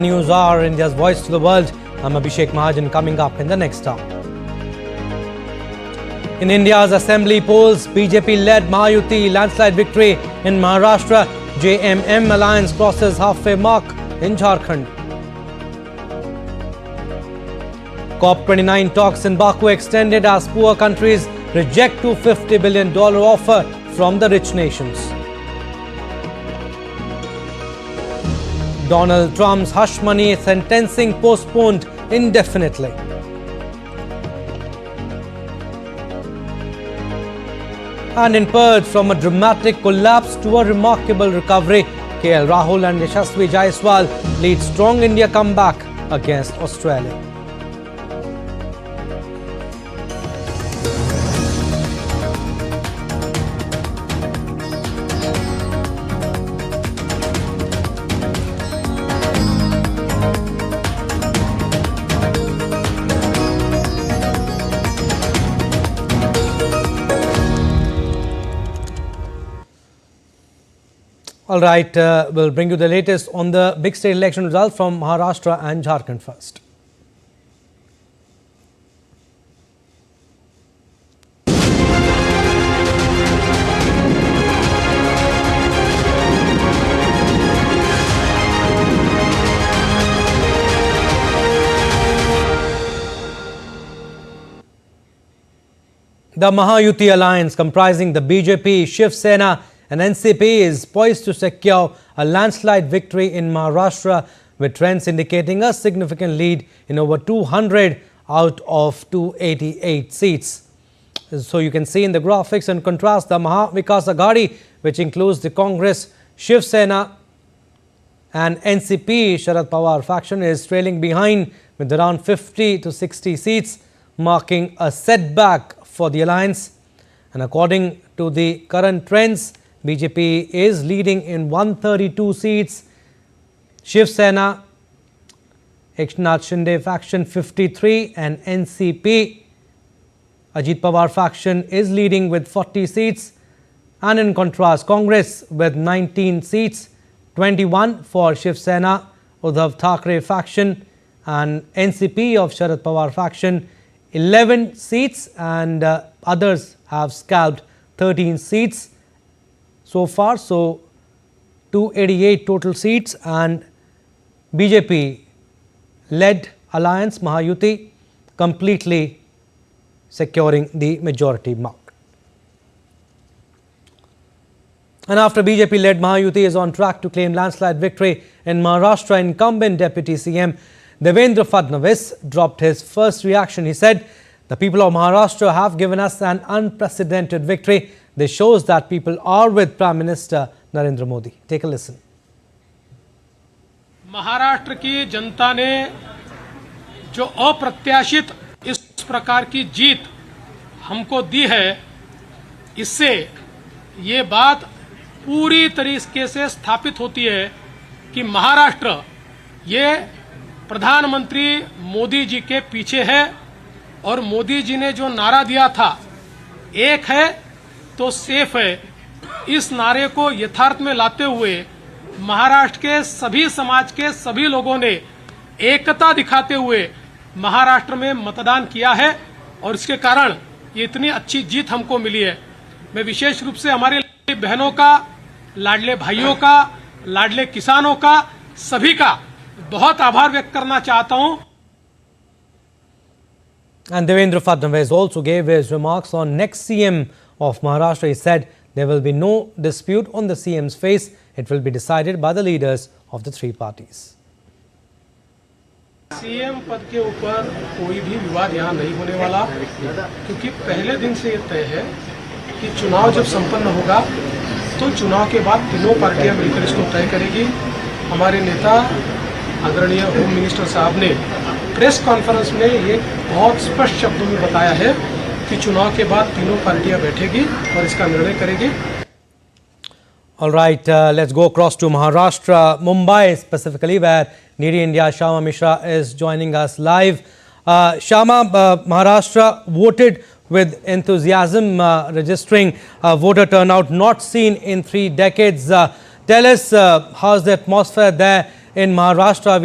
NEWSHOUR, India's voice to the world. I'm Abhishek Mahajan. Coming up in the next hour. In India's assembly polls, BJP-led Mahayuti landslide victory in Maharashtra. JMM alliance crosses halfway mark in Jharkhand. COP29 talks in Baku extended as poor countries reject $250 billion offer from the rich nations. Donald Trump's hush money sentencing postponed indefinitely. And in Perth, from a dramatic collapse to a remarkable recovery, KL Rahul and Yashasvi Jaiswal lead strong India comeback against Australia. All right, we'll bring you the latest on the big state election results from Maharashtra and Jharkhand first. The Mahayuti alliance, comprising the BJP, Shiv Sena and NCP, is poised to secure a landslide victory in Maharashtra, with trends indicating a significant lead in over 200 out of 288 seats. So you can see in the graphics, in contrast, the Maha Vikas Aghadi, which includes the Congress, Shiv Sena and NCP Sharad Pawar faction, is trailing behind with around 50 to 60 seats, marking a setback for the alliance. And according to the current trends, BJP is leading in 132 seats, Shiv Sena, Eknath Shinde faction 53, and NCP, Ajit Pawar faction, is leading with 40 seats. And in contrast, Congress with 19 seats, 21 for Shiv Sena, Uddhav Thackeray faction, and NCP of Sharad Pawar faction, 11 seats, and others have scalped 13 seats. So far, so 288 total seats, and BJP-led alliance Mahayuti completely securing the majority mark. And after BJP-led Mahayuti is on track to claim landslide victory in Maharashtra, incumbent Deputy CM Devendra Fadnavis dropped his first reaction. He said, "The people of Maharashtra have given us an unprecedented victory. This shows that people are with Prime Minister Narendra Modi." Take a listen. Maharashtra की जनता ने जो अप्रत्याशित इस प्रकार की जीत हमको दी है, इससे ये बात पूरी तरीके से स्थापित होती है कि महाराष्ट्र ये प्रधानमंत्री मोदी जी के पीछे है, और मोदी जी ने जो नारा दिया था, एक है तो सेफ है, इस नारे को यथार्थ में लाते हुए महाराष्ट्र के सभी समाज के सभी लोगों ने एकता दिखाते हुए महाराष्ट्र में मतदान किया है, और इसके कारण ये इतनी अच्छी जीत हमको मिली है। मैं विशेष रूप से हमारे बहनों का, लाडले भाइयों का, लाडले किसानों का, सभी का बहुत आभार व्यक्त करना चाहता हूं। And Devendra Fadnavis also gave his remarks on next CM of Maharashtra. He said there will be no dispute on the CM's face. It will be decided by the leaders of the three parties. CM पद के ऊपर कोई भी विवाद यहाँ नहीं होने वाला, क्योंकि पहले दिन से ये तय है कि चुनाव जब संपन्न होगा तो चुनाव के बाद तीनों पार्टियां मिलकर इसको तय करेगी। हमारे नेता आदरणीय होम मिनिस्टर साहब ने प्रेस कॉन्फ्रेंस में ये बहुत स्पष्ट शब्दों में बताया है कि चुनाव के बाद तीनों पार्टियां बैठेगी और इसका निर्णय करेगी। All right, let's go across to Maharashtra, Mumbai specifically, where Needy India Shama Mishra is joining us live. Shama, Maharashtra voted with enthusiasm, registering voter turnout not seen in 3 decades. Tell us, how's the atmosphere there in Maharashtra.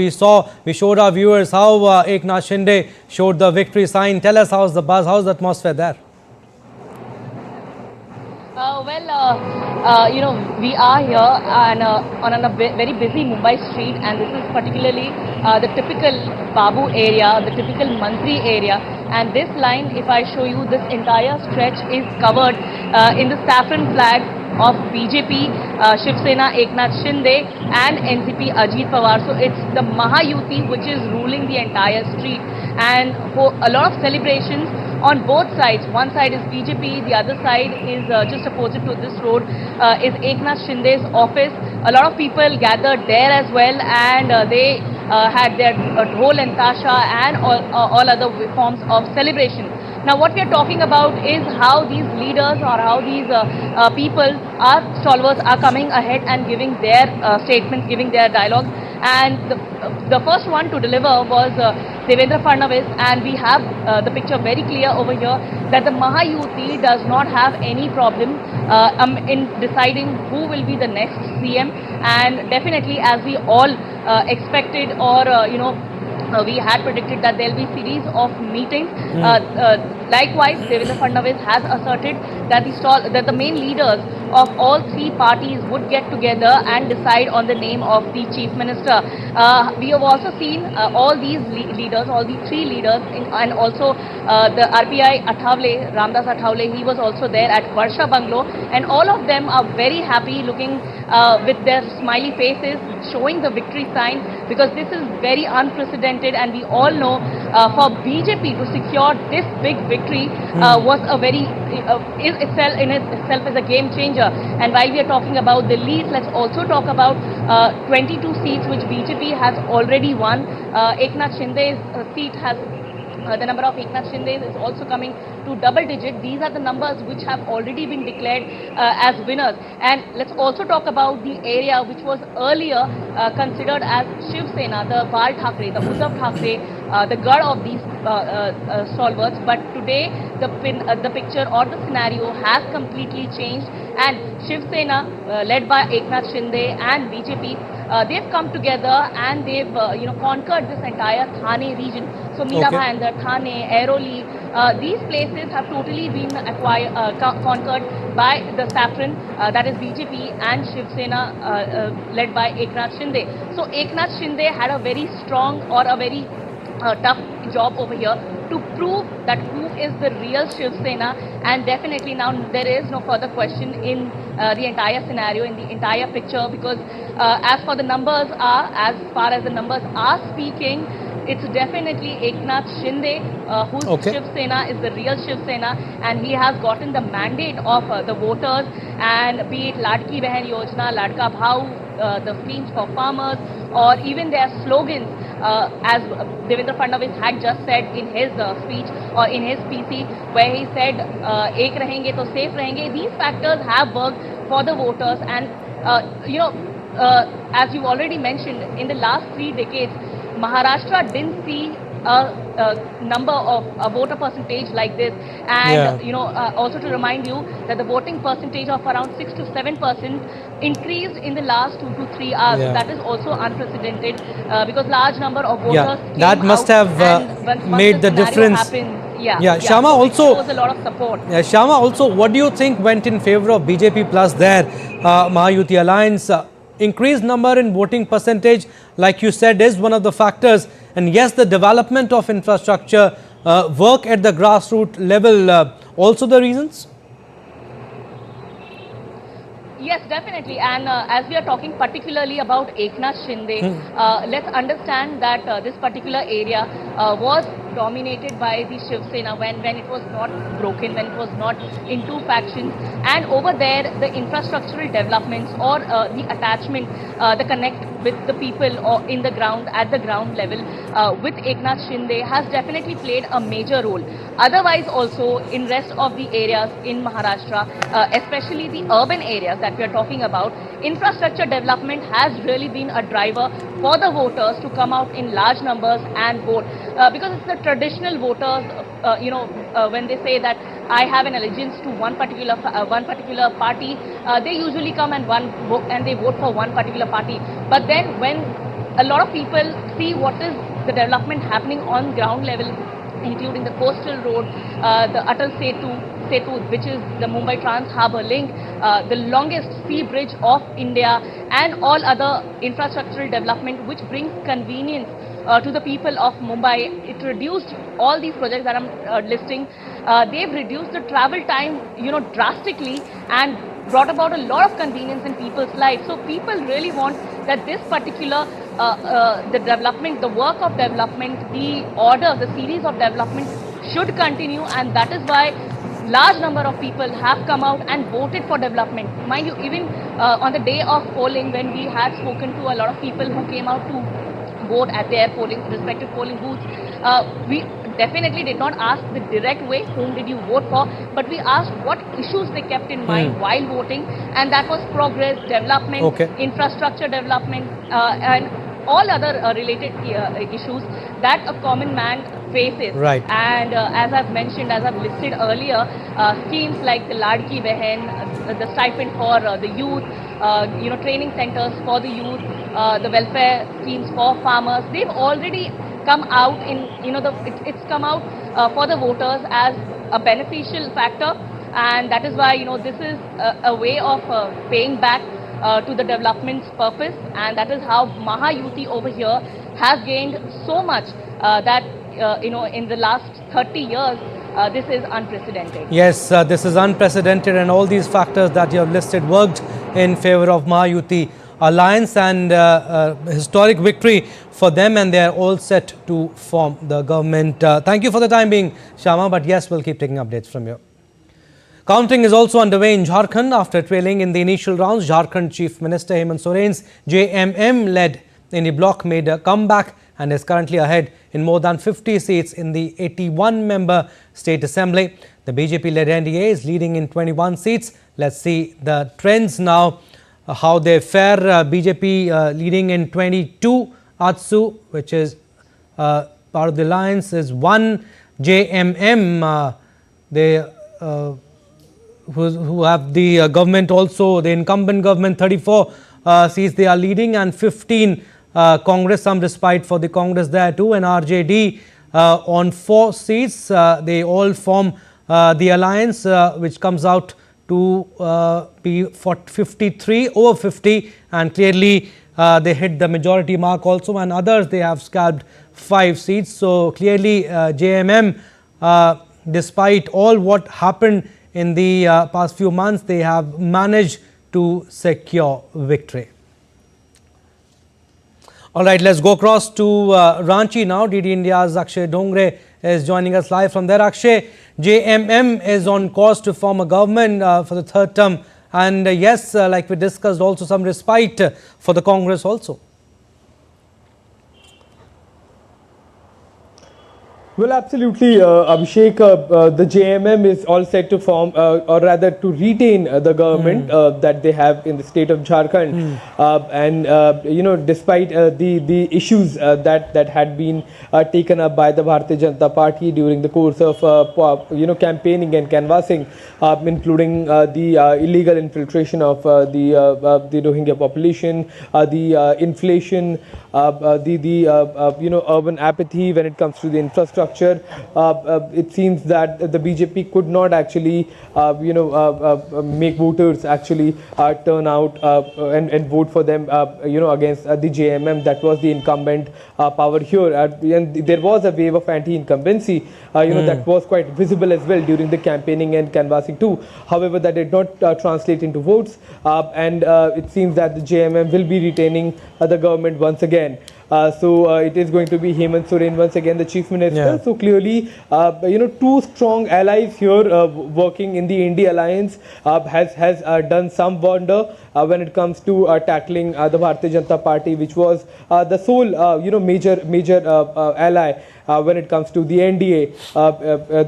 We showed our viewers how Eknath Shinde showed the victory sign. Tell us how's the buzz, how's the atmosphere there? We are here and on a very busy Mumbai street, and this is particularly the typical Babu area, the typical Mantri area. And this line, if I show you, this entire stretch is covered in the saffron flag of BJP, Shiv Sena Eknath Shinde, and NCP Ajit Pawar. So it's the Mahayuti which is ruling the entire street, and for a lot of celebrations on both sides. One side is BJP, the other side is just opposite to this road is Eknath Shinde's office. A lot of people gathered there as well, and they had their dhol and tasha and all other forms of celebration. Now what we are talking about is how these leaders or how these people, our stalwarts, are coming ahead and giving their statements, giving their dialogue. And the first one to deliver was Devendra Fadnavis, and we have the picture very clear over here that the Mahayuti does not have any problem in deciding who will be the next CM. And definitely, as we all expected, or we had predicted that there will be series of meetings. Likewise, Devendra Fadnavis has asserted that the main leaders of all three parties would get together and decide on the name of the chief minister. We have also seen all these leaders, all the three leaders, and also the RPI Athavale, Ramdas Athavale, he was also there at Varsha Bungalow, and all of them are very happy, looking with their smiley faces, showing the victory sign, because this is very unprecedented, and we all know for BJP to secure this big victory was a very itself is a game changer. And while we are talking about the leads, let's also talk about 22 seats which BJP has already won. Eknath Shinde's seat has the number of Eknath Shinde is also coming to double digit. These are the numbers which have already been declared as winners. And let's also talk about the area which was earlier considered as Shiv Sena, the Bal Thackeray, the Uddhav Thackeray, the god of these stalwarts. But today the picture or the scenario has completely changed, and Shiv Sena, led by Eknath Shinde and BJP, they've come together and they've conquered this entire Thane region. So Mira Bhayandar, Thane, Airoli, these places have totally been conquered by the saffron, that is BJP, and Shiv Sena led by Eknath Shinde. So Eknath Shinde had a very strong or a very tough job over here to prove that who is the real Shiv Sena, and definitely now there is no further question in the entire scenario, in the entire picture, because as far as the numbers are speaking, it's definitely Eknath Shinde whose Shiv Sena is the real Shiv Sena, and he has gotten the mandate of the voters, and be it Ladki Behan Yojana, Ladka Bhau, the schemes for farmers, or even their slogans, as Devendra Fadnavis had just said in his speech or in his PC, where he said, Ek rahenge to safe rahenge. These factors have worked for the voters, and as you already mentioned, in the last 3 decades, Maharashtra didn't see a number of a voter percentage like this, and also to remind you that the voting percentage of around 6 to 7% increased in the last 2 to 3 hours. That is also unprecedented, because large number of voters came that must out, have made the difference. Shama, so also shows a lot of support. Shama, also, what do you think went in favor of BJP plus their Mahayuti alliance? Increased number in voting percentage, like you said, is one of the factors. And yes, the development of infrastructure, work at the grassroots level, also the reasons? Yes, definitely. And as we are talking particularly about Eknath Shinde, let's understand that this particular area was dominated by the Shiv Sena when it was not broken, when it was not in two factions. And over there, the infrastructural developments or the attachment, the connect with the people or in the ground, at the ground level, with Eknath Shinde has definitely played a major role. Otherwise also in rest of the areas in Maharashtra, especially the urban areas that we are talking about, infrastructure development has really been a driver for the voters to come out in large numbers and vote. Because it's the traditional voters, when they say that I have an allegiance to one particular party, they usually come and they vote for one particular party. But then when a lot of people see what is the development happening on ground level, including the coastal road, the Atal Setu, which is the Mumbai Trans Harbour link, the longest sea bridge of India, and all other infrastructural development which brings convenience to the people of Mumbai. It reduced all these projects that I'm listing. They've reduced the travel time, drastically, and brought about a lot of convenience in people's lives. So people really want that this particular the development, the work of development, the order, the series of development should continue, and that is why large number of people have come out and voted for development. Mind you, even on the day of polling, when we had spoken to a lot of people who came out to vote at their respective polling booths, we definitely did not ask the direct way, whom did you vote for, but we asked what issues they kept in mind while voting, and that was progress, development, infrastructure development, and all other related issues that a common man faces. Right. And as I've mentioned, as I've listed earlier, schemes like the Ladki Behan, the stipend for the youth, training centers for the youth, the welfare schemes for farmers, they've already come out in, it's come out for the voters as a beneficial factor, and that is why, this is a way of paying back to the development's purpose, and that is how Mahayuti over here has gained so much that, in the last 30 years, this is unprecedented. Yes, this is unprecedented, and all these factors that you have listed worked in favor of Mahayuti alliance, and historic victory for them, and they are all set to form the government. Thank you for the time being, Shama, but yes, we'll keep taking updates from you. Counting is also underway in Jharkhand. After trailing in the initial rounds, Jharkhand Chief Minister Hemant Soren's JMM-led India bloc made a comeback and is currently ahead in more than 50 seats in the 81-member State Assembly. The BJP-led NDA is leading in 21 seats. Let's see the trends now, how they fare. BJP leading in 22. ATSU, which is part of the alliance, is 1. JMM, who have the government also, the incumbent government, 34 seats they are leading, and 15 Congress, some respite for the Congress there too, and RJD on 4 seats. They all form the alliance, which comes out to be 53 over 50, and clearly they hit the majority mark also, and others they have scalped 5 seats. So clearly JMM, despite all what happened in the past few months, they have managed to secure victory. All right, let's go across to Ranchi now. DD India's Akshay Dongre is joining us live from there. Akshay, JMM is on course to form a government for the 3rd term. And yes, like we discussed, also some respite for the Congress also. Well, absolutely, Abhishek. The JMM is all set to form, or rather to retain the government that they have in the state of Jharkhand. And despite the issues that had been taken up by the Bharatiya Janata Party during the course of campaigning and canvassing, including the illegal infiltration of the Rohingya population, the inflation, the urban apathy when it comes to the infrastructure. It seems that the BJP could not actually, make voters actually turn out and vote for them, against the JMM. That was the incumbent power here. And there was a wave of anti-incumbency, that was quite visible as well during the campaigning and canvassing too. However, that did not translate into votes, and it seems that the JMM will be retaining the government once again. So it is going to be Hemant Soren once again, the chief minister. Yeah. So clearly, two strong allies here working in the India alliance has done some wonder when it comes to tackling the Bharatiya Janata Party, which was the sole major ally when it comes to the NDA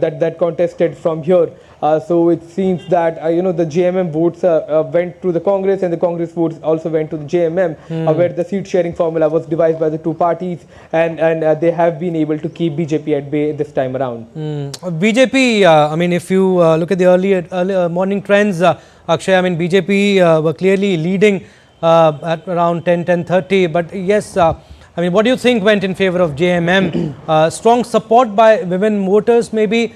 that contested from here. So it seems that the JMM votes went to the Congress, and the Congress votes also went to the JMM, where the seat sharing formula was devised by the two parties, and they have been able to keep BJP at bay this time around. BJP, I mean, if you look at the early morning trends, Akshay, I mean, BJP were clearly leading at around 10:30, but yes, I mean, what do you think went in favor of JMM? Strong support by women voters, maybe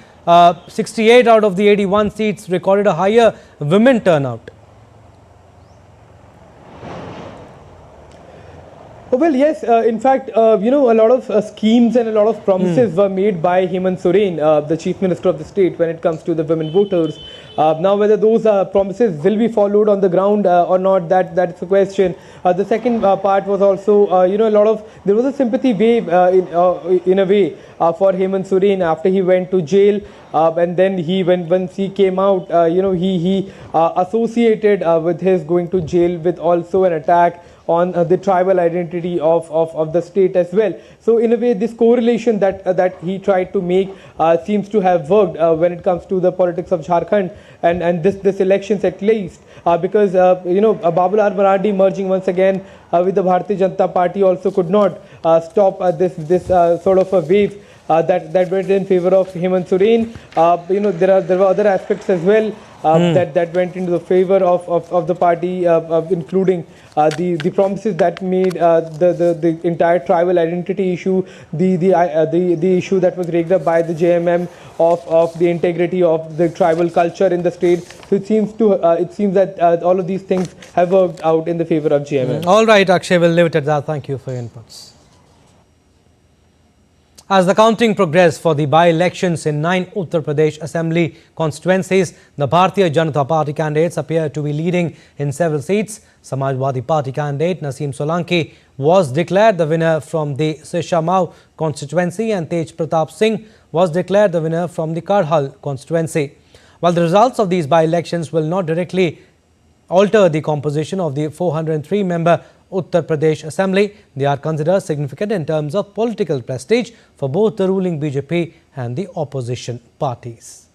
68 out of the 81 seats recorded a higher women turnout. Well, yes. In fact, a lot of schemes and a lot of promises were made by Hemant Soren, the Chief Minister of the state, when it comes to the women voters. Now, whether those promises will be followed on the ground or not, that's the question. The second part was also, there was a sympathy wave in a way for Hemant Soren after he went to jail, and then once he came out, he associated with his going to jail with also an attack on the tribal identity of the state as well. So in a way, this correlation that he tried to make seems to have worked when it comes to the politics of Jharkhand and this elections at least, because Babulal Marandi merging once again with the Bharatiya Janata Party also could not stop this sort of a wave that went in favor of Hemant Soren. There were other aspects as well that went into the favor of the party, including the promises that made the entire tribal identity issue, the issue that was raised up by the JMM of the integrity of the tribal culture in the state. So it seems that all of these things have worked out in the favor of JMM. All right, Akshay, we'll leave it at that. Thank you for your inputs. As the counting progressed for the by-elections in 9 Uttar Pradesh Assembly constituencies, the Bharatiya Janata Party candidates appear to be leading in several seats. Samajwadi Party candidate Naseem Solanki was declared the winner from the Sishamau constituency, and Tej Pratap Singh was declared the winner from the Karhal constituency. While the results of these by-elections will not directly alter the composition of the 403-member Uttar Pradesh Assembly, they are considered significant in terms of political prestige for both the ruling BJP and the opposition parties.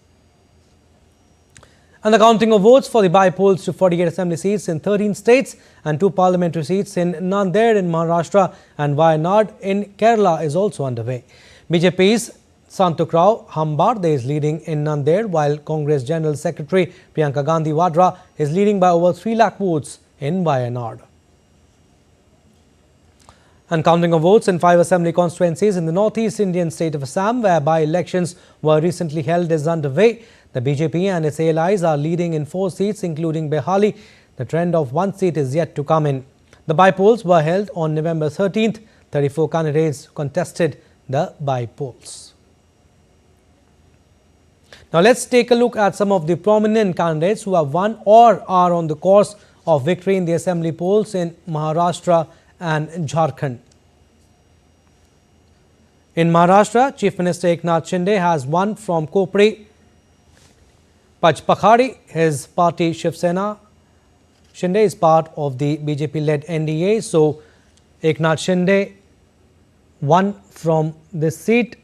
And the counting of votes for the by-polls to 48 assembly seats in 13 states and 2 parliamentary seats in Nanded in Maharashtra and Wayanad in Kerala is also underway. BJP's Santukrao Hambarde is leading in Nanded, while Congress General Secretary Priyanka Gandhi Vadra is leading by over 3 lakh votes in Wayanad. And counting of votes in 5 assembly constituencies in the northeast Indian state of Assam, where by-elections were recently held, is underway. The BJP and its allies are leading in 4 seats, including Behali. The trend of 1 seat is yet to come in. The by-polls were held on November 13th. 34 candidates contested the by-polls. Now let's take a look at some of the prominent candidates who have won or are on the course of victory in the assembly polls in Maharashtra and Jharkhand. In Maharashtra, Chief Minister Eknath Shinde has won from Kopri Pachpakhadi. His party Shiv Sena. Shinde is part of the BJP-led NDA, so Eknath Shinde won from this seat.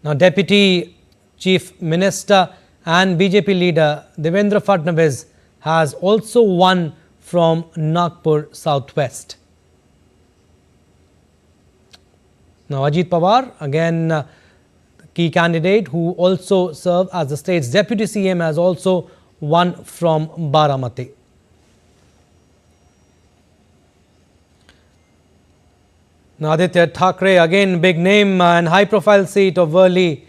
Now, Deputy Chief Minister and BJP leader Devendra Fadnavis has also won from Nagpur Southwest. Now, Ajit Pawar, again key candidate who also served as the state's deputy CM, has also won from Baramati. Now, Aditya Thackeray, again big name and high profile seat of Worli.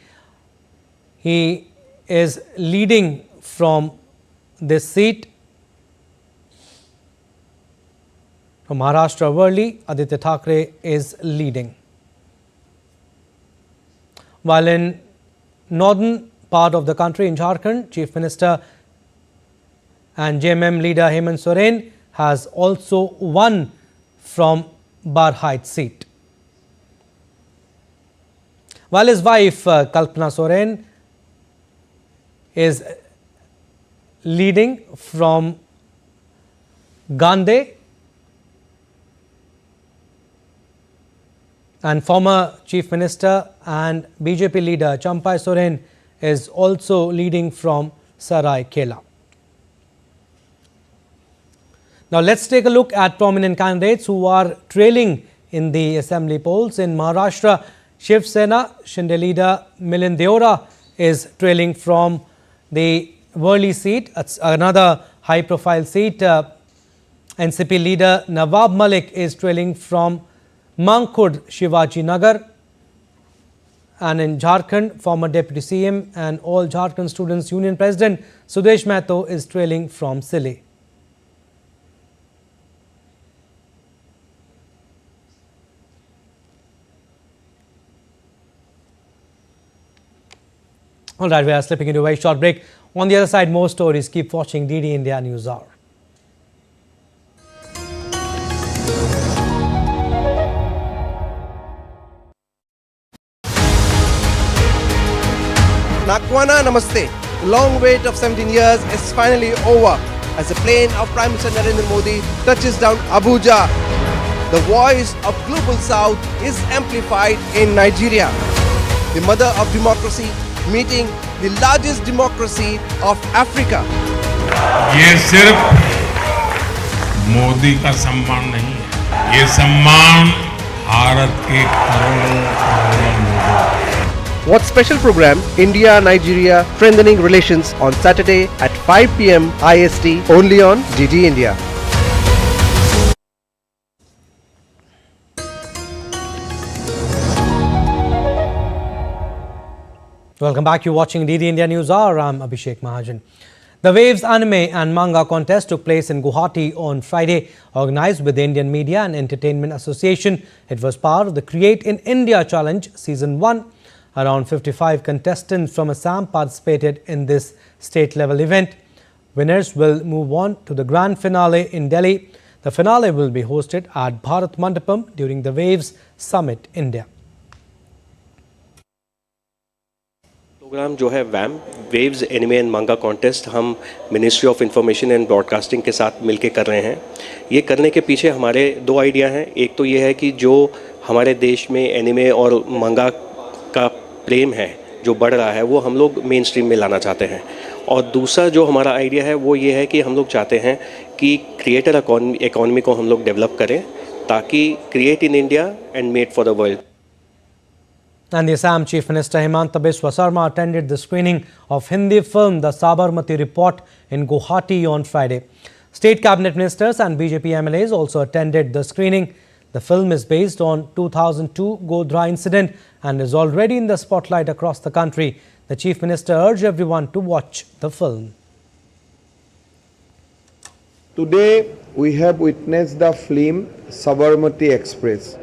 He is leading from this seat. From Maharashtra Worli, Aditya Thackeray is leading. While in northern part of the country in Jharkhand, Chief Minister and JMM leader Hemant Soren has also won from Barhait seat. While his wife Kalpana Soren is leading from Gande, and former Chief Minister and BJP leader Champai Soren is also leading from Saraikela. Now let's take a look at prominent candidates who are trailing in the assembly polls. In Maharashtra, Shiv Sena Shinde leader Milind Deora is trailing from the Worli seat. It's another high profile seat. NCP leader Nawab Malik is trailing from Mankhurd Shivaji Nagar. And in Jharkhand, former Deputy CM and All Jharkhand Students Union President Sudesh Mahto is trailing from Sili. All right, we are slipping into a very short break. On the other side, more stories. Keep watching DD India NewsHour. Nakwana Namaste. The long wait of 17 years is finally over as the plane of Prime Minister Narendra Modi touches down Abuja. The voice of Global South is amplified in Nigeria. The mother of democracy meeting the largest democracy of Africa. ये सिर्फ मोदी का सम्मान नहीं है, ये सम्मान भारत के करोड़ों लोगों। What special program India-Nigeria strengthening relations on Saturday at 5 p.m. IST only on DD India. Welcome back. You're watching DD India NewsHour. I'm Abhishek Mahajan. The Waves anime and manga contest took place in Guwahati on Friday, organized with the Indian Media and Entertainment Association. It was part of the Create in India Challenge Season 1. Around 55 contestants from Assam participated in this state-level event. Winners will move on to the grand finale in Delhi. The finale will be hosted at Bharat Mandapam during the Waves Summit India. Program जो है Waves anime and manga contest हम ministry of information and broadcasting के साथ मिलके कर रहे हैं। ये करने के पीछे हमारे दो आइडिया हैं। एक तो ये है कि जो हमारे देश में एनिमे और मांगा का प्रेम है जो बढ़ रहा है वो हम लोग मेन स्ट्रीम में लाना चाहते हैं, और दूसरा जो हमारा आइडिया है वो ये है कि हम लोग चाहते हैं कि क्रिएटर इकोनॉमी को हम लोग डेवलप करें ताकि create in India and made for the world. And the Assam Chief Minister Himanta Biswa Sarma attended the screening of Hindi film The Sabarmati Report in Guwahati on Friday. State Cabinet Ministers and BJP MLAs also attended the screening. The film is based on 2002 Godhra incident and is already in the spotlight across the country. The Chief Minister urged everyone to watch the film. Today we have witnessed the film Sabarmati Express.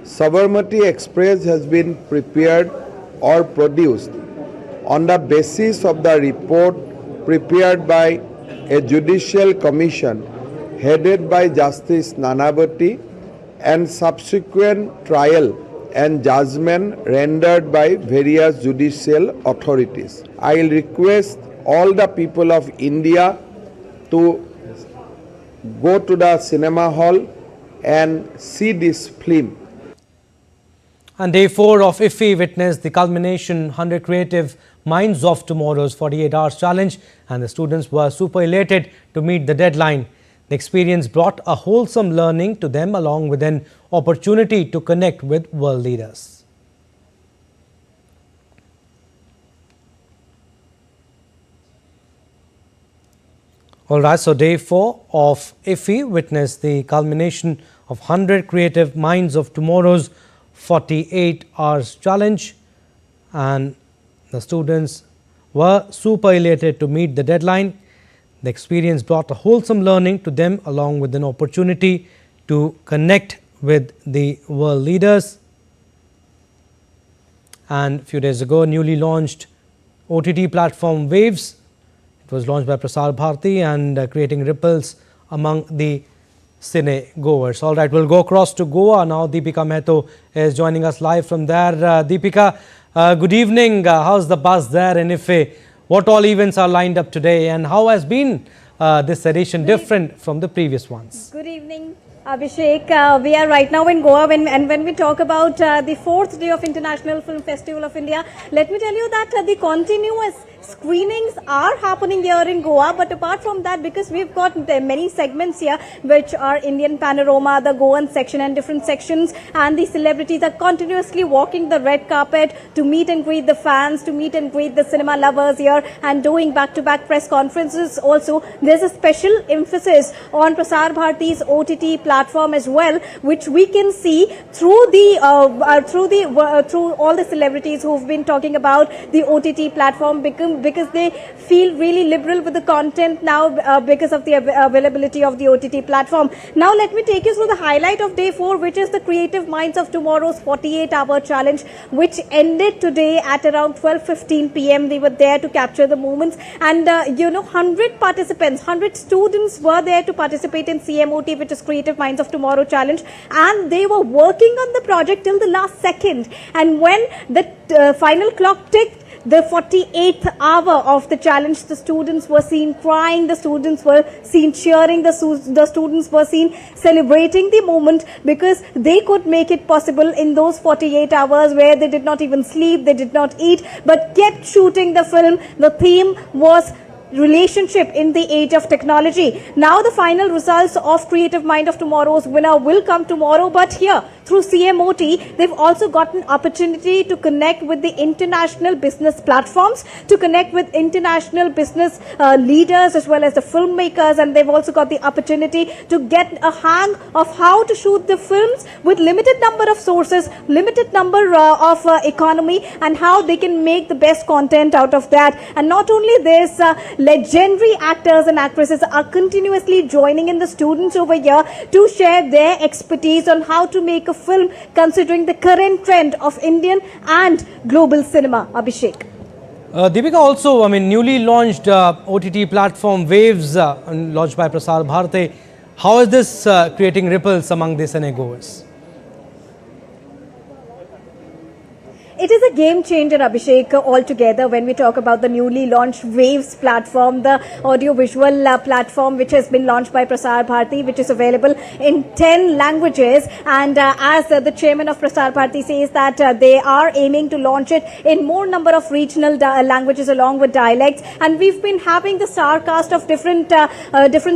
Sabarmati Express has been prepared or produced on the basis of the report prepared by a judicial commission headed by Justice Nanavati and subsequent trial and judgment rendered by various judicial authorities. I will request all the people of India to go to the cinema hall and see this film. And day 4 of IFFI witnessed the culmination 100 Creative Minds of Tomorrow's 48 Hours Challenge, and the students were super elated to meet the deadline. The experience brought a wholesome learning to them along with an opportunity to connect with world leaders. All right, so day 4 of IFFI witnessed the culmination of 100 Creative Minds of Tomorrow's 48 Hours Challenge, and the students were super elated to meet the deadline. The experience brought a wholesome learning to them along with an opportunity to connect with the world leaders. And a few days ago, newly launched OTT platform Waves. It was launched by Prasar Bharati and creating ripples among the cine goers. All right, we'll go across to Goa now. Deepika Mehto is joining us live from there. Deepika, good evening. How's the buzz there in IFFI? What all events are lined up today, and how has been this edition different from the previous ones? Good evening, Abhishek. We are right now in Goa when we talk about the 4th day of International Film Festival of India, let me tell you that the continuous screenings are happening here in Goa, but apart from that, because we've got many segments here which are Indian panorama, the Goan section and different sections, and the celebrities are continuously walking the red carpet to meet and greet the fans, to meet and greet the cinema lovers here, and doing back-to-back press conferences. Also, there's a special emphasis on Prasar Bharati's OTT platform as well, which we can see through all the celebrities who've been talking about the OTT platform, because they feel really liberal with the content now because of the availability of the OTT platform. Now let me take you through the highlight of day 4, which is the Creative Minds of Tomorrow's 48-hour challenge, which ended today at around 12:15 p.m. They were there to capture the moments, and 100 participants, 100 students were there to participate in CMOT, which is Creative Minds of Tomorrow challenge, and they were working on the project till the last second. And when the final clock ticked, the 48th hour of the challenge, the students were seen crying, the students were seen cheering, the students were seen celebrating the moment, because they could make it possible in those 48 hours where they did not even sleep, they did not eat, but kept shooting the film. The theme was relationship in the age of technology. Now the final results of Creative Mind of Tomorrow's winner will come tomorrow, but here through CMOT, they've also got an opportunity to connect with the international business platforms, to connect with international business leaders as well as the filmmakers, and they've also got the opportunity to get a hang of how to shoot the films with limited number of sources, limited number of economy, and how they can make the best content out of that. And not only this, legendary actors and actresses are continuously joining in the students over here to share their expertise on how to make a film considering the current trend of Indian and global cinema. Abhishek. Deepika, also, newly launched OTT platform Waves, launched by Prasar Bharati. How is this creating ripples among the cinegoers? It is a game changer, Abhishek, altogether when we talk about the newly launched Waves platform, the audio-visual platform which has been launched by Prasar Bharati, which is available in 10 languages. And as the chairman of Prasar Bharati says that they are aiming to launch it in more number of regional languages along with dialects. And we've been having the star cast of different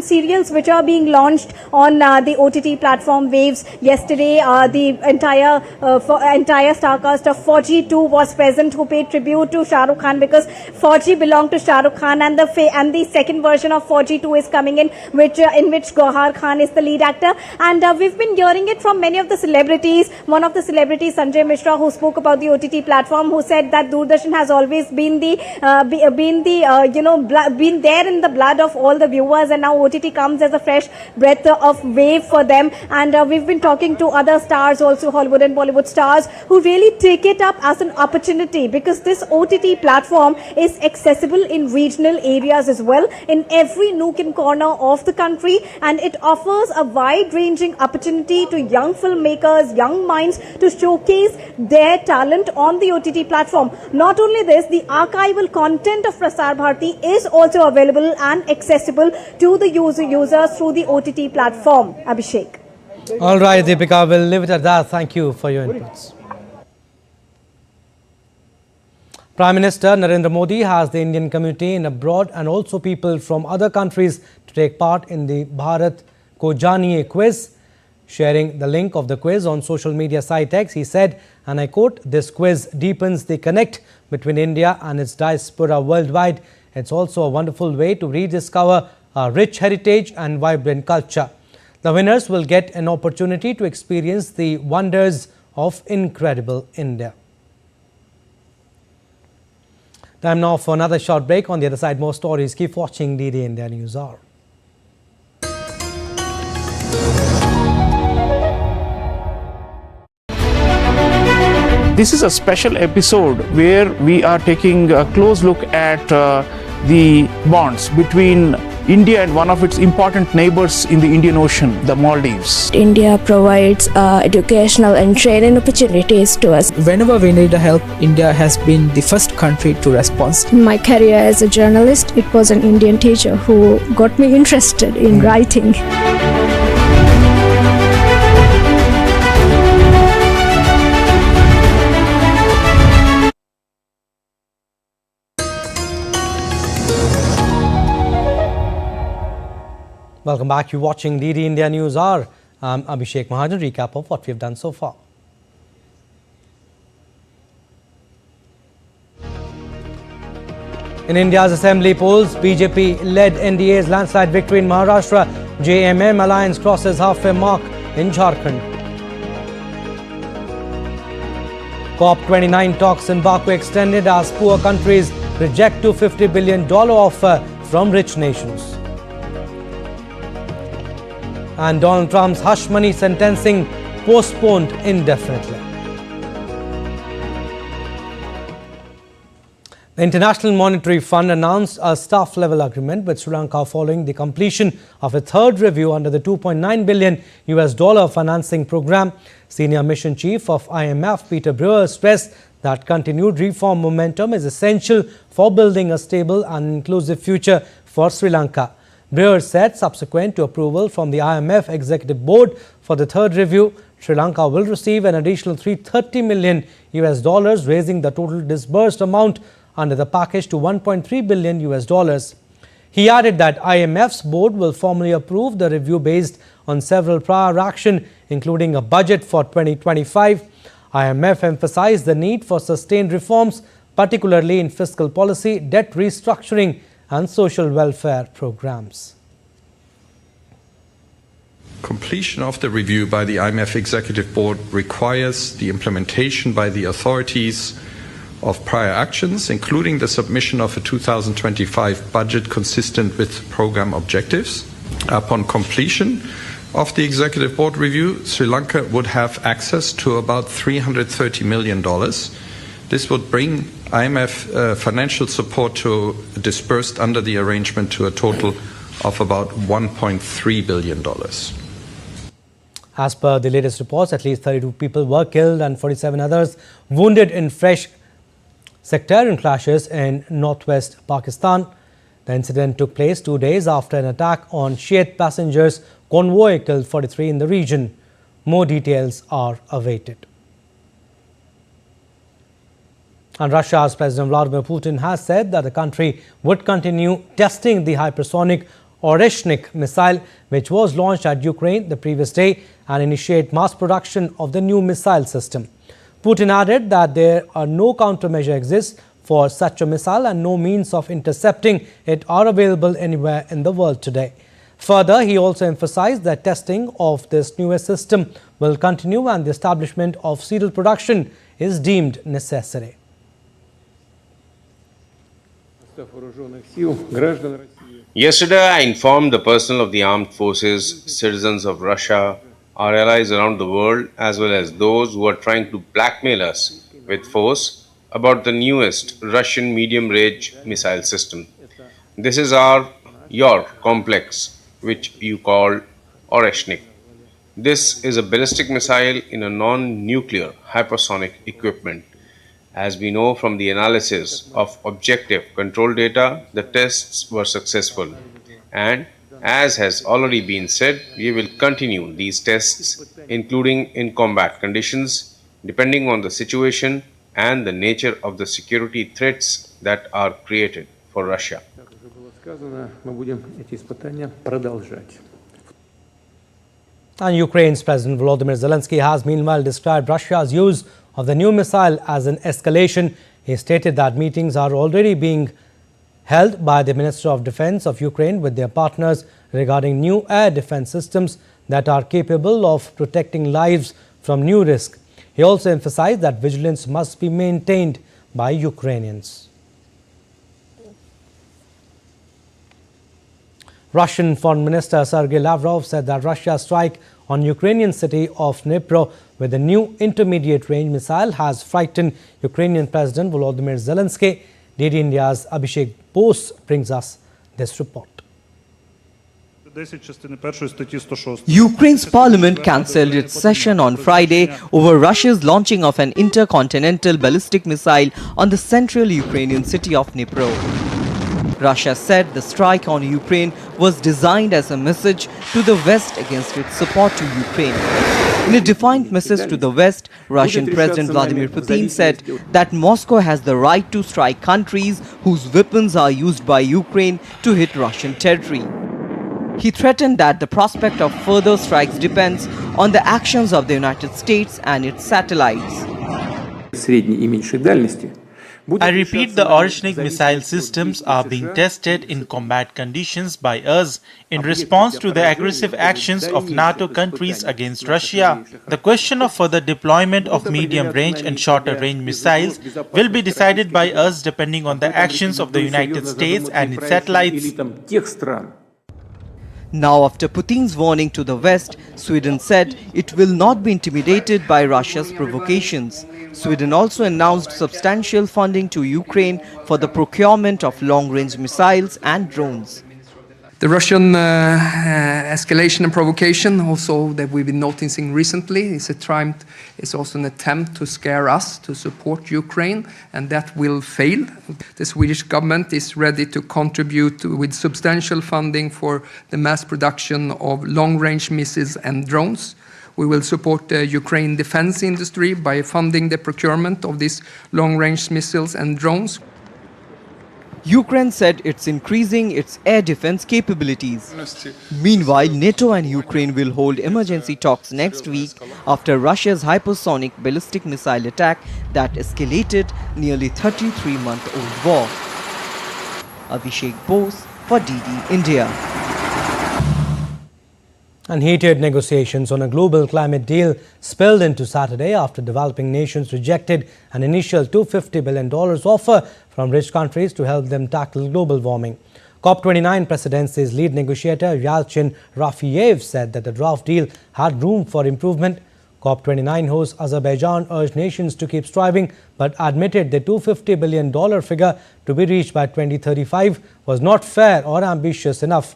serials which are being launched on the OTT platform Waves. Yesterday, the entire star cast of 4G 2 was present, who paid tribute to Shah Rukh Khan, because 4G belonged to Shah Rukh Khan, and the second version of 4G 2 is coming in which Gauhar Khan is the lead actor. And we've been hearing it from many of the celebrities. One of the celebrities, Sanjay Mishra, who spoke about the OTT platform, who said that Doordarshan has always been been there in the blood of all the viewers, and now OTT comes as a fresh breath of wave for them. And we've been talking to other stars, also Hollywood and Bollywood stars, who really take it up as an opportunity, because this OTT platform is accessible in regional areas as well, in every nook and corner of the country, and it offers a wide-ranging opportunity to young filmmakers, young minds, to showcase their talent on the OTT platform. Not only this, the archival content of Prasar Bharati is also available and accessible to the users through the OTT platform. Abhishek. All right, Deepika, we'll leave it at that. Thank you for your inputs. Prime Minister Narendra Modi has the Indian community in abroad and also people from other countries to take part in the Bharat Ko Janiye quiz. Sharing the link of the quiz on social media site X, he said, and I quote, "This quiz deepens the connect between India and its diaspora worldwide. It's also a wonderful way to rediscover our rich heritage and vibrant culture. The winners will get an opportunity to experience the wonders of incredible India." Time now for another short break. On the other side, more stories. Keep watching DDI India NewsHour. This is a special episode where we are taking a close look at the bonds between India and one of its important neighbors in the Indian Ocean, the Maldives. India provides educational and training opportunities to us. Whenever we need help, India has been the first country to respond. In my career as a journalist, it was an Indian teacher who got me interested in writing. Welcome back. You're watching DD India News Hour. I'm Abhishek Mahajan. Recap of what we've done so far. In India's assembly polls, BJP-led NDA's landslide victory in Maharashtra. JMM alliance crosses halfway mark in Jharkhand. COP29 talks in Baku extended as poor countries reject $250 billion offer from rich nations. And Donald Trump's hush money sentencing postponed indefinitely. The International Monetary Fund announced a staff-level agreement with Sri Lanka following the completion of a third review under the $2.9 billion financing program. Senior Mission Chief of IMF, Peter Brewer, stressed that continued reform momentum is essential for building a stable and inclusive future for Sri Lanka. Brewer said subsequent to approval from the IMF Executive Board for the third review, Sri Lanka will receive an additional $330 million, raising the total disbursed amount under the package to $1.3 billion. He added that IMF's board will formally approve the review based on several prior action, including a budget for 2025. IMF emphasized the need for sustained reforms, particularly in fiscal policy, debt restructuring and social welfare programs. Completion of the review by the IMF Executive Board requires the implementation by the authorities of prior actions, including the submission of a 2025 budget consistent with program objectives. Upon completion of the Executive Board review, Sri Lanka would have access to about $330 million. This would bring IMF financial support to disbursed under the arrangement to a total of about $1.3 billion. As per the latest reports, at least 32 people were killed and 47 others wounded in fresh sectarian clashes in northwest Pakistan. The incident took place 2 days after an attack on Shiite passengers convoy killed 43 in the region. More details are awaited. And Russia's President Vladimir Putin has said that the country would continue testing the hypersonic Oreshnik missile, which was launched at Ukraine the previous day, and initiate mass production of the new missile system. Putin added that there are no countermeasure exists for such a missile and no means of intercepting it are available anywhere in the world today. Further, he also emphasized that testing of this newest system will continue and the establishment of serial production is deemed necessary. Yesterday, I informed the personnel of the armed forces, citizens of Russia, our allies around the world, as well as those who are trying to blackmail us with force about the newest Russian medium-range missile system. This is your complex, which you call Oreshnik. This is a ballistic missile in a non-nuclear hypersonic equipment. As we know from the analysis of objective control data, the tests were successful. And as has already been said, we will continue these tests, including in combat conditions, depending on the situation and the nature of the security threats that are created for Russia. And Ukraine's President Volodymyr Zelensky has meanwhile described Russia's use of the new missile as an escalation. He stated that meetings are already being held by the Minister of Defense of Ukraine with their partners regarding new air defense systems that are capable of protecting lives from new risk. He also emphasized that vigilance must be maintained by Ukrainians. Russian Foreign Minister Sergei Lavrov said that Russia's strike on Ukrainian city of Dnipro with a new intermediate-range missile has frightened Ukrainian President Volodymyr Zelensky. DD India's Abhishek Bose brings us this report. Ukraine's parliament cancelled its session on Friday over Russia's launching of an intercontinental ballistic missile on the central Ukrainian city of Dnipro. Russia said the strike on Ukraine was designed as a message to the West against its support to Ukraine. In a defiant message to the West, Russian President Vladimir Putin said that Moscow has the right to strike countries whose weapons are used by Ukraine to hit Russian territory. He threatened that the prospect of further strikes depends on the actions of the United States and its satellites. I repeat, the Orishnik missile systems are being tested in combat conditions by us in response to the aggressive actions of NATO countries against Russia. The question of further deployment of medium-range and shorter-range missiles will be decided by us depending on the actions of the United States and its satellites. Now, after Putin's warning to the West, Sweden said it will not be intimidated by Russia's provocations. Sweden also announced substantial funding to Ukraine for the procurement of long-range missiles and drones. The Russian escalation and provocation, also that we've been noticing recently, is also an attempt to scare us to support Ukraine, and that will fail. The Swedish government is ready to contribute with substantial funding for the mass production of long-range missiles and drones. We will support the Ukraine defense industry by funding the procurement of these long-range missiles and drones. Ukraine said it's increasing its air defense capabilities. Meanwhile, NATO and Ukraine will hold emergency talks next week after Russia's hypersonic ballistic missile attack that escalated nearly 33-month-old war. Abhishek Bose for DD India. And heated negotiations on a global climate deal spilled into Saturday after developing nations rejected an initial $250 billion offer from rich countries to help them tackle global warming. COP29 presidency's lead negotiator Yalchin Rafiev said that the draft deal had room for improvement. COP29 host Azerbaijan urged nations to keep striving but admitted the $250 billion figure to be reached by 2035 was not fair or ambitious enough.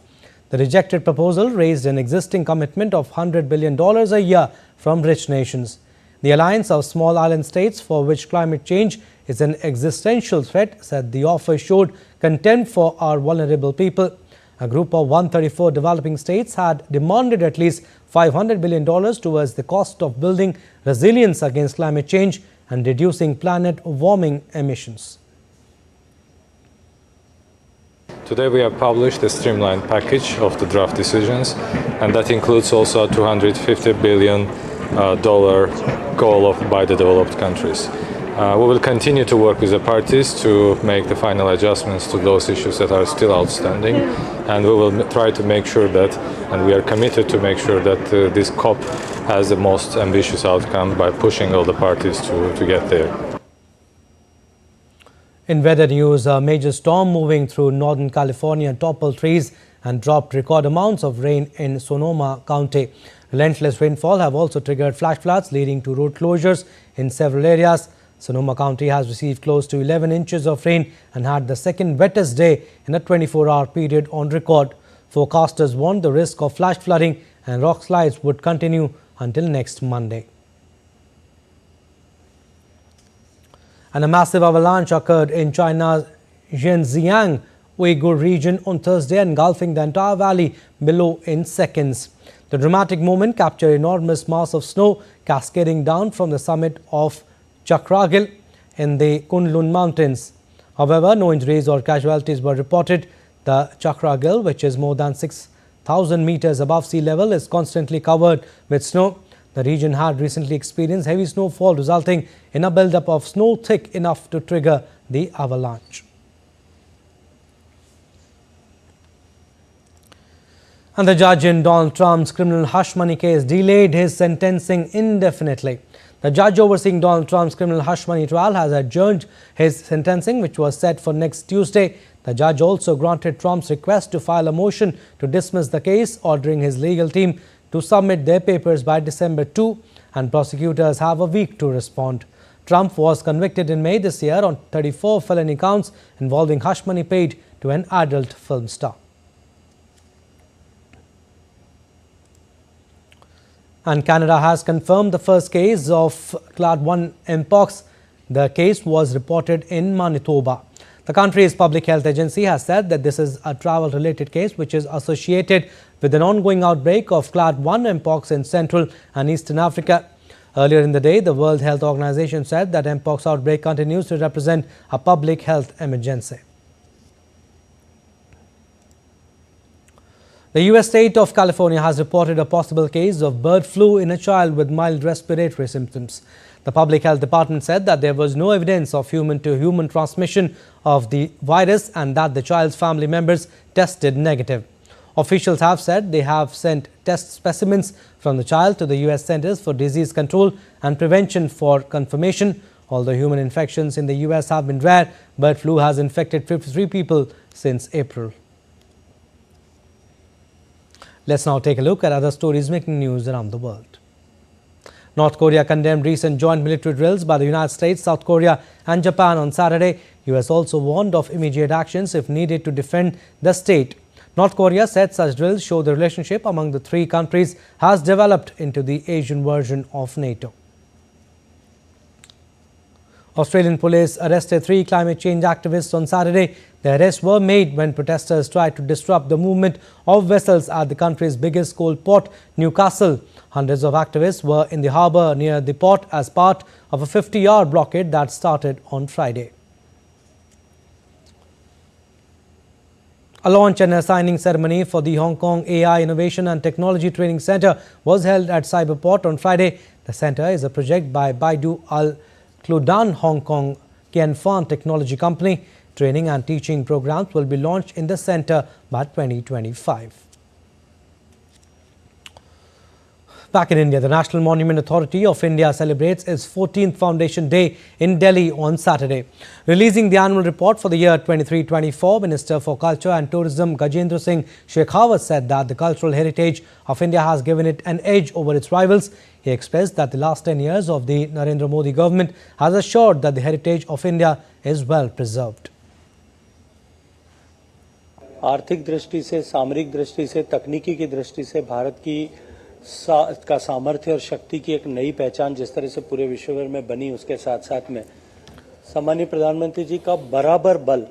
The rejected proposal raised an existing commitment of $100 billion a year from rich nations. The alliance of small island states for which climate change is an existential threat said the offer showed contempt for our vulnerable people. A group of 134 developing states had demanded at least $500 billion towards the cost of building resilience against climate change and reducing planet warming emissions. Today we have published a streamlined package of the draft decisions, and that includes also a $250 billion goal by the developed countries. We will continue to work with the parties to make the final adjustments to those issues that are still outstanding, and we will try to make sure that, and we are committed to make sure that this COP has the most ambitious outcome by pushing all the parties to get there. In weather news, a major storm moving through northern California toppled trees and dropped record amounts of rain in Sonoma County. Relentless rainfall have also triggered flash floods leading to road closures in several areas. Sonoma County has received close to 11 inches of rain and had the second wettest day in a 24-hour period on record. Forecasters warned the risk of flash flooding and rock slides would continue until next Monday. And a massive avalanche occurred in China's Xinjiang Uyghur region on Thursday, engulfing the entire valley below in seconds. The dramatic moment captured enormous mass of snow cascading down from the summit of Chakragil in the Kunlun Mountains. However, no injuries or casualties were reported. The Chakragil, which is more than 6,000 meters above sea level, is constantly covered with snow. The region had recently experienced heavy snowfall, resulting in a buildup of snow thick enough to trigger the avalanche. And the judge in Donald Trump's criminal hush money case delayed his sentencing indefinitely. The judge overseeing Donald Trump's criminal hush money trial has adjourned his sentencing, which was set for next Tuesday. The judge also granted Trump's request to file a motion to dismiss the case, ordering his legal team to submit their papers by December 2, and prosecutors have a week to respond. Trump was convicted in May this year on 34 felony counts involving hush money paid to an adult film star. And Canada has confirmed the first case of Clade 1 Mpox. The case was reported in Manitoba. The country's public health agency has said that this is a travel-related case which is associated with an ongoing outbreak of Clade 1 Mpox in Central and Eastern Africa. Earlier in the day, the World Health Organization said that Mpox outbreak continues to represent a public health emergency. The U.S. state of California has reported a possible case of bird flu in a child with mild respiratory symptoms. The Public Health Department said that there was no evidence of human-to-human transmission of the virus and that the child's family members tested negative. Officials have said they have sent test specimens from the child to the U.S. Centers for Disease Control and Prevention for confirmation. Although human infections in the U.S. have been rare, bird flu has infected 53 people since April. Let's now take a look at other stories making news around the world. North Korea condemned recent joint military drills by the United States, South Korea and Japan on Saturday. U.S. also warned of immediate actions if needed to defend the state. North Korea said such drills show the relationship among the three countries has developed into the Asian version of NATO. Australian police arrested 3 climate change activists on Saturday. The arrests were made when protesters tried to disrupt the movement of vessels at the country's biggest coal port, Newcastle. Hundreds of activists were in the harbour near the port as part of a 50-hour blockade that started on Friday. A launch and a signing ceremony for the Hong Kong AI Innovation and Technology Training Centre was held at Cyberport on Friday. The centre is a project by Baidu Al Cludan Hong Kong Kian Fan Technology Company. Training and teaching programs will be launched in the centre by 2025. Back in India, the National Monument Authority of India celebrates its 14th Foundation Day in Delhi on Saturday. Releasing the annual report for the year 23-24, Minister for Culture and Tourism Gajendra Singh Shekhawat said that the cultural heritage of India has given it an edge over its rivals. He expressed that the last 10 years of the Narendra Modi government has assured that the heritage of India is well preserved. आर्थिक दृष्टि से, सामरिक दृष्टि से, तकनीकी की दृष्टि से भारत की का सामर्थ्य और शक्ति की एक नई पहचान जिस तरह से पूरे विश्व भर में बनी, उसके साथ साथ में सम्मानीय प्रधानमंत्री जी का बराबर बल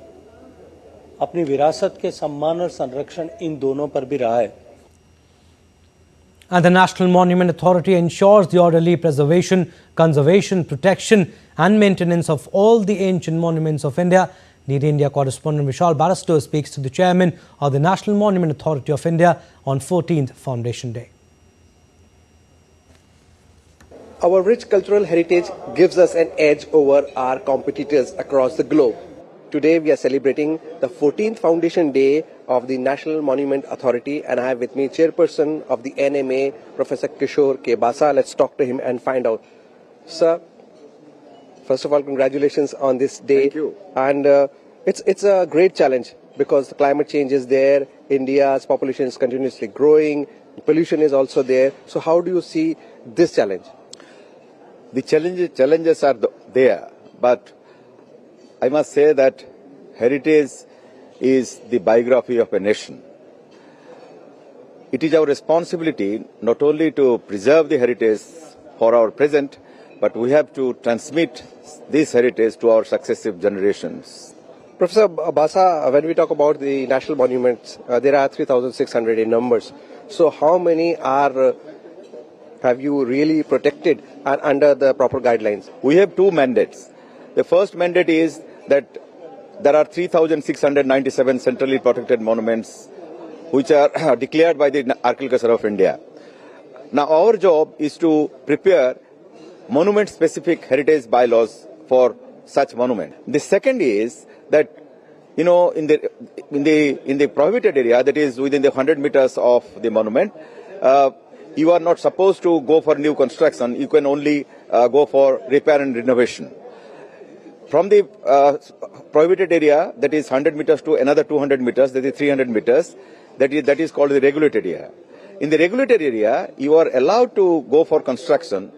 अपनी विरासत के सम्मान और संरक्षण इन दोनों पर भी रहा है. And the National Monument Authority ensures the orderly preservation, conservation, protection and maintenance of all the ancient monuments of India. DDI India correspondent Vishal Barrister speaks to the chairman of the National Monument Authority of India on 14th Foundation Day. Our rich cultural heritage gives us an edge over our competitors across the globe. Today we are celebrating the 14th Foundation Day of the National Monument Authority, and I have with me Chairperson of the NMA, Professor Kishore K. Basa. Let's talk to him and find out. Sir, first of all, congratulations on this day. Thank you. And it's a great challenge because the climate change is there, India's population is continuously growing, pollution is also there. So how do you see this challenge? The challenges are there, but I must say that heritage is the biography of a nation. It is our responsibility not only to preserve the heritage for our present, but we have to transmit this heritage to our successive generations. Professor Basa, when we talk about the national monuments, there are 3,600 in numbers. So how many have you really protected and under the proper guidelines? We have two mandates. The first mandate is that there are 3,697 centrally protected monuments which are declared by the Archaeological Survey of India. Now our job is to prepare monument-specific heritage bylaws for such monument. The second is that, in the prohibited area, that is within the 100 meters of the monument, you are not supposed to go for new construction. You can only go for repair and renovation. From the prohibited area, that is 100 meters to another 200 meters, that is 300 meters, that is called the regulated area. In the regulated area, you are allowed to go for construction,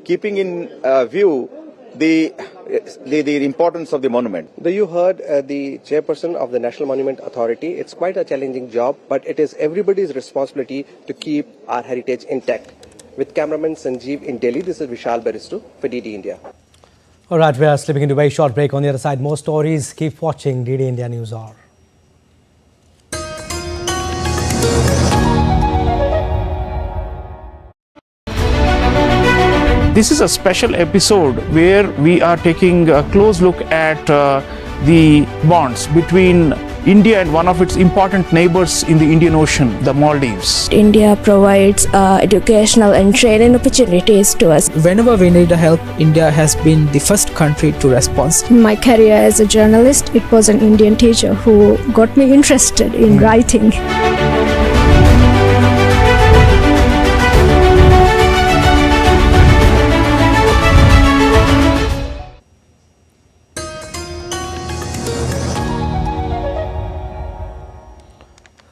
keeping in view the importance of the monument. You heard the chairperson of the National Monument Authority. It's quite a challenging job, but it is everybody's responsibility to keep our heritage intact. With cameraman Sanjeev in Delhi, this is Vishal Barrister for DDI India. All right, we are slipping into a very short break. On the other side, more stories. Keep watching DDI India NewsHour. This is a special episode where we are taking a close look at the bonds between India and one of its important neighbors in the Indian Ocean, the Maldives. India provides educational and training opportunities to us. Whenever we need help, India has been the first country to respond. In my career as a journalist, it was an Indian teacher who got me interested in writing.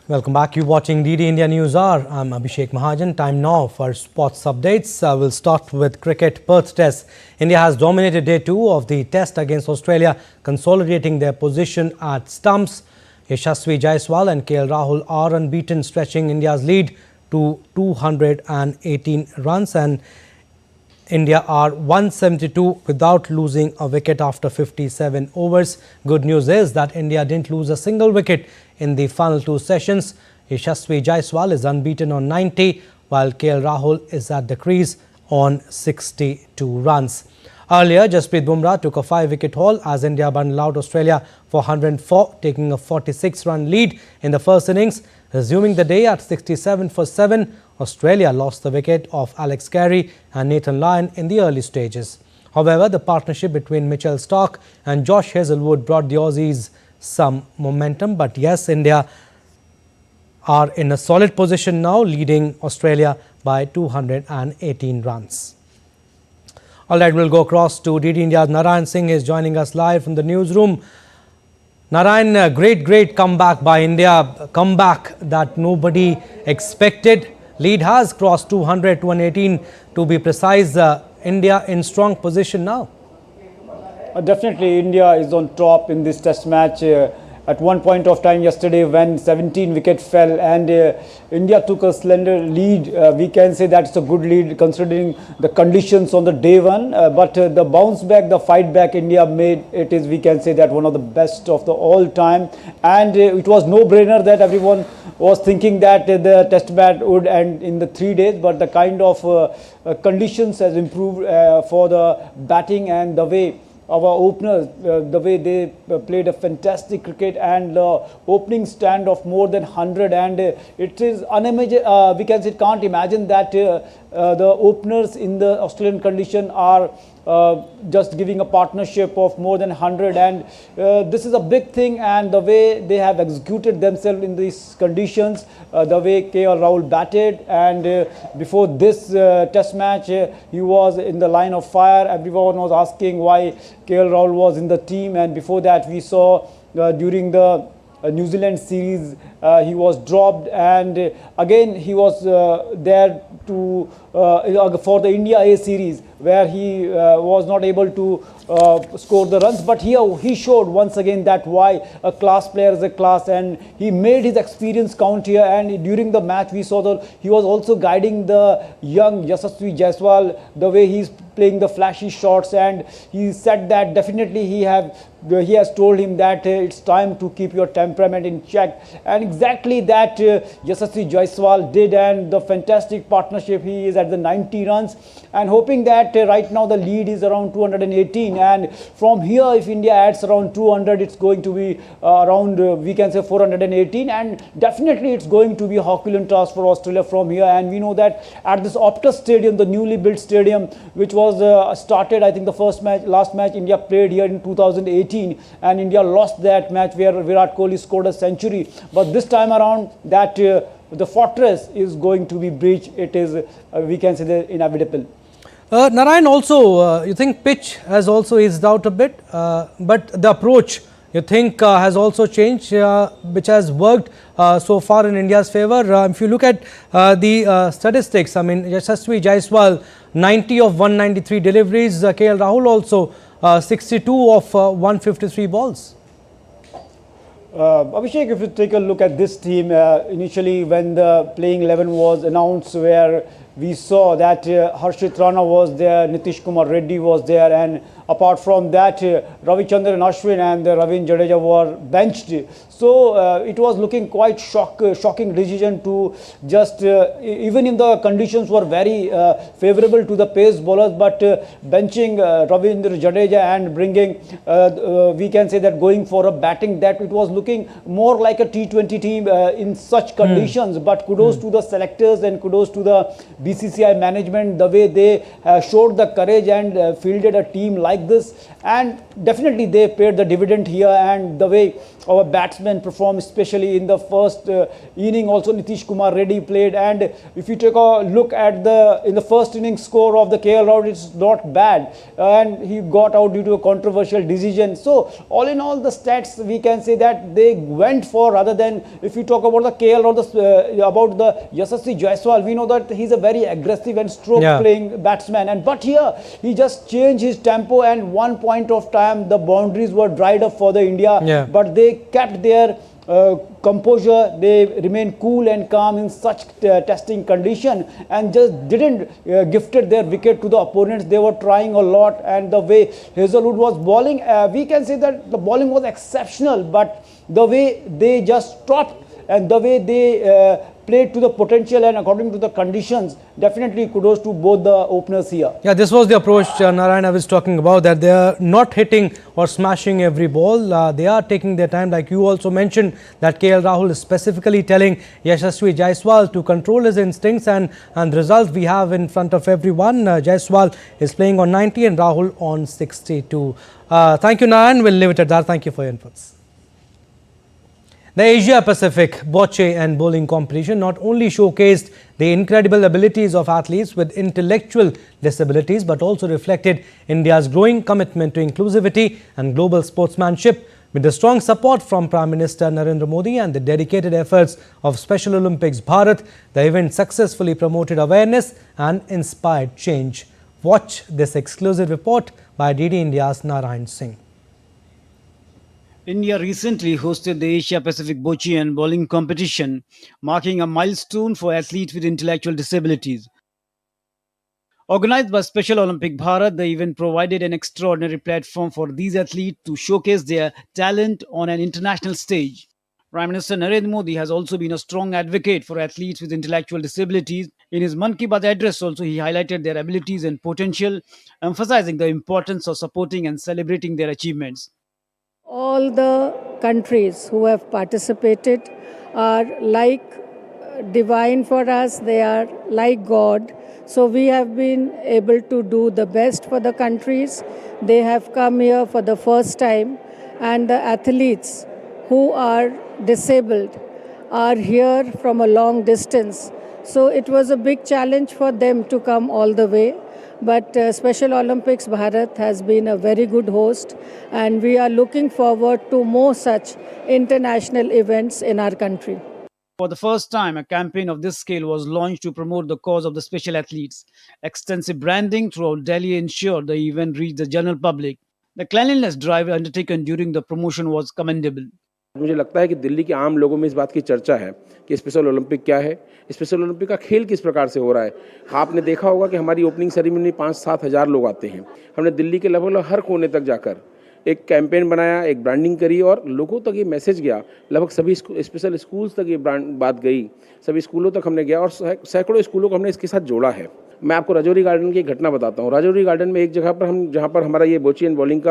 Welcome back. You're watching DD India News Hour. I'm Abhishek Mahajan. Time now for sports updates. We'll start with cricket. Perth Test. India has dominated day 2 of the test against Australia, consolidating their position at stumps. Yashasvi Jaiswal and KL Rahul are unbeaten, stretching India's lead to 218 runs, and India are 172 without losing a wicket after 57 overs. Good news is that India didn't lose a single wicket in the final 2 sessions. Yashasvi Jaiswal is unbeaten on 90, while KL Rahul is at the crease on 62 runs. Earlier, Jasprit Bumrah took a 5-wicket haul as India bundled out Australia for 104, taking a 46-run lead in the first innings. Resuming the day at 67 for 7, Australia lost the wicket of Alex Carey and Nathan Lyon in the early stages. However, the partnership between Mitchell Starc and Josh Hazlewood brought the Aussies some momentum. But yes, India are in a solid position now, leading Australia by 218 runs. All right, we'll go across to DD India's Narayan Singh is joining us live from the newsroom. Narayan, great comeback by India, a comeback that nobody expected. Lead has crossed 200, 218 to be precise. India in strong position now. Definitely, India is on top in this test match. At one point of time yesterday when 17 wickets fell and India took a slender lead, we can say that's a good lead considering the conditions on the day 1. But the bounce back, the fight back India made, it is, we can say that one of the best of the all time. And it was no brainer that everyone was thinking that the test match would end in the 3 days. But the kind of conditions has improved for the batting and the way our openers, the way they played a fantastic cricket, and the opening stand of more than 100, and it is unimaginable. We can say, can't imagine that the openers in the Australian condition are just giving a partnership of more than 100, and this is a big thing. And the way they have executed themselves in these conditions, the way KL Rahul batted, and before this test match he was in the line of fire. Everyone was asking why KL Rahul was in the team, and before that we saw during the New Zealand series he was dropped, and again he was there to for the India A series where he was not able to score the runs. But here he showed once again that why a class player is a class, and he made his experience count here. And during the match we saw that he was also guiding the young Yashasvi Jaiswal, the way he's playing the flashy shots, and he said that definitely he has told him that it's time to keep your temperament in check, and exactly that Yashasvi Jaiswal did. And the fantastic partnership, he is at the 90 runs, and hoping that right now the lead is around 218, and from here if India adds around 200, it's going to be around we can say 418, and definitely it's going to be a Herculean task for Australia from here. And we know that at this Optus Stadium, the newly built stadium, which was started, I think the last match India played here in 2018, and India lost that match where Virat Kohli scored a century. But this time around that the fortress is going to be breached. It is we can say the inevitable. Narayan, also you think pitch has also eased out a bit, but the approach you think has also changed, which has worked so far in India's favour. If you look at the statistics, I mean, Yashasvi Jaiswal 90 of 193 deliveries, KL Rahul also 62 of 153 balls. Abhishek, if you take a look at this team, initially when the playing 11 was announced, where we saw that Harshit Rana was there, Nitish Kumar Reddy was there, and apart from that, Ravichandran Ashwin and Ravindra Jadeja were benched. So it was looking quite shocking decision to just, even if the conditions were very favorable to the pace bowlers, but benching Ravindra Jadeja and bringing, we can say that going for a batting, that it was looking more like a T20 team in such conditions. But kudos to the selectors and kudos to the BCCI management, the way they showed the courage and fielded a team like this, and definitely they paid the dividend here. And the way our batsmen performed, especially in the first inning, also Nitish Kumar Reddy played, and if you take a look at the first inning score of the KL Rahul, it's not bad, and he got out due to a controversial decision. So all in all, the stats, we can say that they went for, rather than, if you talk about the KL or about the Yashasvi Jaiswal, we know that he's a very aggressive and stroke playing batsman, and but here he just changed his tempo, and one point of time the boundaries were dried up for the India, but they kept their composure, they remained cool and calm in such testing condition, and just didn't gifted their wicket to the opponents. They were trying a lot, and the way Hazelwood was bowling, we can say that the bowling was exceptional, but the way they just stopped and the way they played to the potential and according to the conditions, definitely kudos to both the openers here. Yeah, this was the approach Narayan was talking about, that they are not hitting or smashing every ball. They are taking their time, like you also mentioned that KL Rahul is specifically telling Yashasvi Jaiswal to control his instincts, and the result we have in front of everyone. Jaiswal is playing on 90 and Rahul on 62. Thank you, Narayan. We'll leave it at that. Thank you for your inputs. The Asia Pacific bocce and bowling competition not only showcased the incredible abilities of athletes with intellectual disabilities, but also reflected India's growing commitment to inclusivity and global sportsmanship. With the strong support from Prime Minister Narendra Modi and the dedicated efforts of Special Olympics Bharat, the event successfully promoted awareness and inspired change. Watch this exclusive report by DD India's Narayan Singh. India recently hosted the Asia Pacific bocce and bowling competition, marking a milestone for athletes with intellectual disabilities. Organized by Special Olympic Bharat, the event provided an extraordinary platform for these athletes to showcase their talent on an international stage. Prime Minister Narendra Modi has also been a strong advocate for athletes with intellectual disabilities. In his Mann Ki Baat address also, he highlighted their abilities and potential, emphasizing the importance of supporting and celebrating their achievements. All the countries who have participated are like divine for us, they are like God. So we have been able to do the best for the countries. They have come here for the first time, and the athletes who are disabled are here from a long distance. So it was a big challenge for them to come all the way. But Special Olympics Bharat has been a very good host, and we are looking forward to more such international events in our country. For the first time, a campaign of this scale was launched to promote the cause of the special athletes. Extensive branding throughout Delhi ensured the event reached the general public. The cleanliness drive undertaken during the promotion was commendable. मुझे लगता है कि दिल्ली के आम लोगों में इस बात की चर्चा है कि स्पेशल ओलंपिक क्या है, स्पेशल ओलंपिक का खेल किस प्रकार से हो रहा है। आपने देखा होगा कि हमारी ओपनिंग सेरेमनी 5-7 हज़ार लोग आते हैं। हमने दिल्ली के लगभग हर कोने तक जाकर एक कैंपेन बनाया, एक ब्रांडिंग करी और लोगों तक ये मैसेज गया। लगभग सभी स्पेशल स्कूल्स तक ये बात गई, सभी स्कूलों तक हमने गया और सैकड़ों स्कूलों को हमने इसके साथ जोड़ा है। मैं आपको राजौरी गार्डन की एक घटना बताता हूँ। राजौरी गार्डन में एक जगह पर जहाँ पर हमारा ये बोची एंड बॉलिंग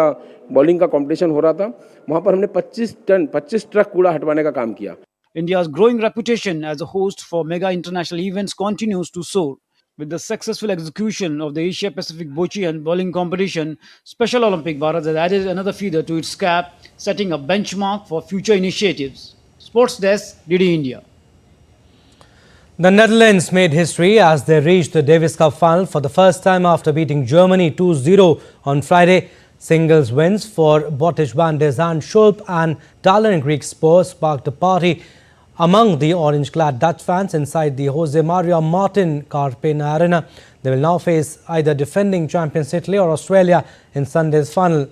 का कंपटीशन हो रहा था, वहाँ पर हमने 25 ट्रक कूड़ा हटवाने का काम किया। India's growing reputation as a host for mega international events continues to soar. With the successful execution of the Asia Pacific bocce and bowling competition, Special Olympic Bharat has added another feather to its cap, setting a benchmark for future initiatives. Sports Desk, DD India. The Netherlands made history as they reached the Davis Cup final for the first time after beating Germany 2-0 on Friday. Singles wins for Botic van der Zand Schulp and Dalen Greek Spurs sparked a party among the orange-clad Dutch fans inside the Jose Maria Martin Carpena Arena. They will now face either defending champions Italy or Australia in Sunday's final.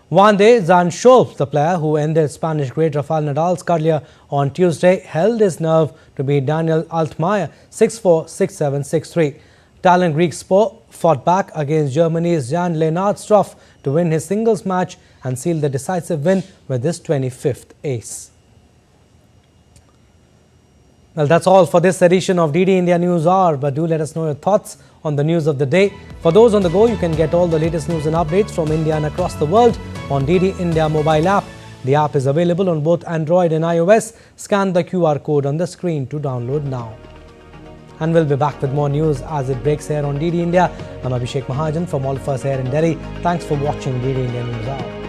Wande Zanschulp, the player who ended Spanish great Rafael Nadal's career on Tuesday, held his nerve to beat Daniel Altmaier 6-4, 6-7, 6-3. Talent Greek sport fought back against Germany's Jan Lennard Struff to win his singles match and seal the decisive win with his 25th ace. Well, that's all for this edition of DD India News Hour, but do let us know your thoughts on the news of the day. For those on the go, you can get all the latest news and updates from India and across the world on DD India mobile app. The app is available on both Android and iOS. Scan the QR code on the screen to download now. And we'll be back with more news as it breaks here on DD India. I'm Abhishek Mahajan from all of us here in Delhi. Thanks for watching DD India News Hour.